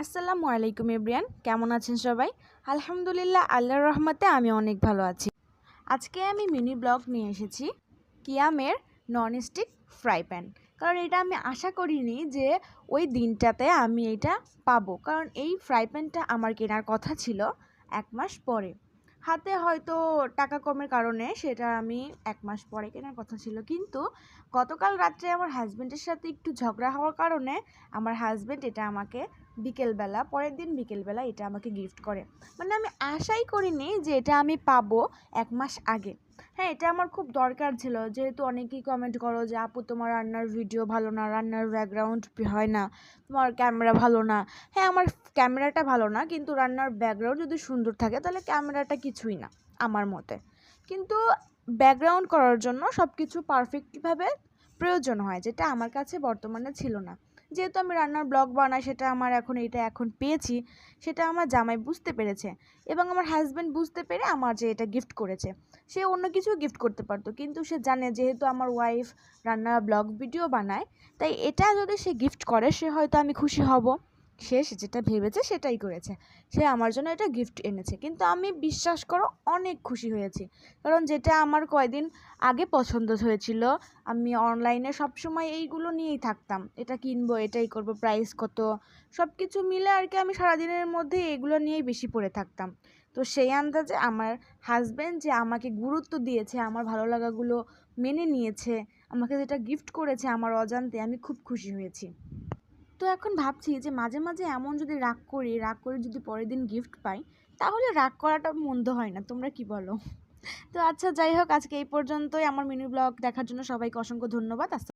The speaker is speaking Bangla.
আসসালামু আলাইকুম এভরিয়ান, কেমন আছেন সবাই? আলহামদুলিল্লাহ, আল্লাহর রহমতে আমি অনেক ভালো আছি। আজকে আমি মিনি ব্লগ নিয়ে এসেছি কিয়ামের ননস্টিক ফ্রাই প্যান। কারণ এটা আমি আশা করিনি যে ওই দিনটাতে আমি এটা পাবো, কারণ এই ফ্রাই প্যানটা আমার কেনার কথা ছিল 1 মাস পরে। হাতে হয়তো টাকা কমের কারণে সেটা আমি 1 মাস পরে কেনার কথা ছিল, কিন্তু গতকাল রাত্রে আমার হাজব্যান্ডের সাথে একটু ঝগড়া হওয়ার কারণে আমার হাজব্যান্ড এটা আমাকে পরের দিন বিকেলবেলা এটা আমাকে গিফট করে। মানে আমি আশাই করিনি যে এটা আমি পাবো 1 মাস আগে। হ্যাঁ, এটা আমার খুব দরকার ছিল, যেহেতু অনেকেই কমেন্ট করো যে আপু তোমার রান্নার ভিডিও ভালো না, রান্নার ব্যাকগ্রাউন্ড হয় না, তোমার ক্যামেরা ভালো না। হ্যাঁ, আমার ক্যামেরাটা ভালো না, কিন্তু রান্নার ব্যাকগ্রাউন্ড যদি সুন্দর থাকে তাহলে ক্যামেরাটা কিছুই না আমার মতে। কিন্তু ব্যাকগ্রাউন্ড করার জন্য সব কিছু পারফেক্টভাবে প্রয়োজন হয়, যেটা আমার কাছে বর্তমানে ছিল না। যেহেতু আমি রান্নার ব্লগ বানাই, সেটা আমার এখন পেয়েছি, সেটা আমার জামাই বুঝতে পেরেছে এবং আমার হাজব্যান্ড বুঝতে পেরে আমার যে এটা গিফট করেছে। সে অন্য কিছু গিফট করতে পারতো, কিন্তু সে জানে যেহেতু আমার ওয়াইফ রান্নার ব্লগ ভিডিও বানায়, তাই এটা যদি সে গিফট করে সে হয়তো আমি খুশি হব। সে যেটা ভেবেছে সেটাই করেছে, সে আমার জন্য এটা গিফট এনেছে। কিন্তু আমি বিশ্বাস করো অনেক খুশি হয়েছি, কারণ যেটা আমার কয়দিন আগে পছন্দ হয়েছিল, আমি অনলাইনে সবসময় এইগুলো নিয়েই থাকতাম, এটা কিনবো, এটাই করব, প্রাইস কত, সব কিছু মিলে আর কি আমি সারাদিনের মধ্যে এগুলো নিয়েই বেশি পড়ে থাকতাম। তো সেই আন্দাজে আমার হাজব্যান্ড যে আমাকে গুরুত্ব দিয়েছে, আমার ভালো লাগাগুলো মেনে নিয়েছে, আমাকে যেটা গিফট করেছে আমার অজান্তে, আমি খুব খুশি হয়েছি। তো এখন ভাবছি যে মাঝে মাঝে এমন যদি রাগ করে যদি পরের দিন গিফট পাই, তাহলে রাগ করাটা মন্দ হয় না, তোমরা কি বলো? তো আচ্ছা, যাই হোক, আজকে এই পর্যন্তই। আমার মিনি ব্লগ দেখার জন্য সবাইকে অসংখ্য ধন্যবাদ।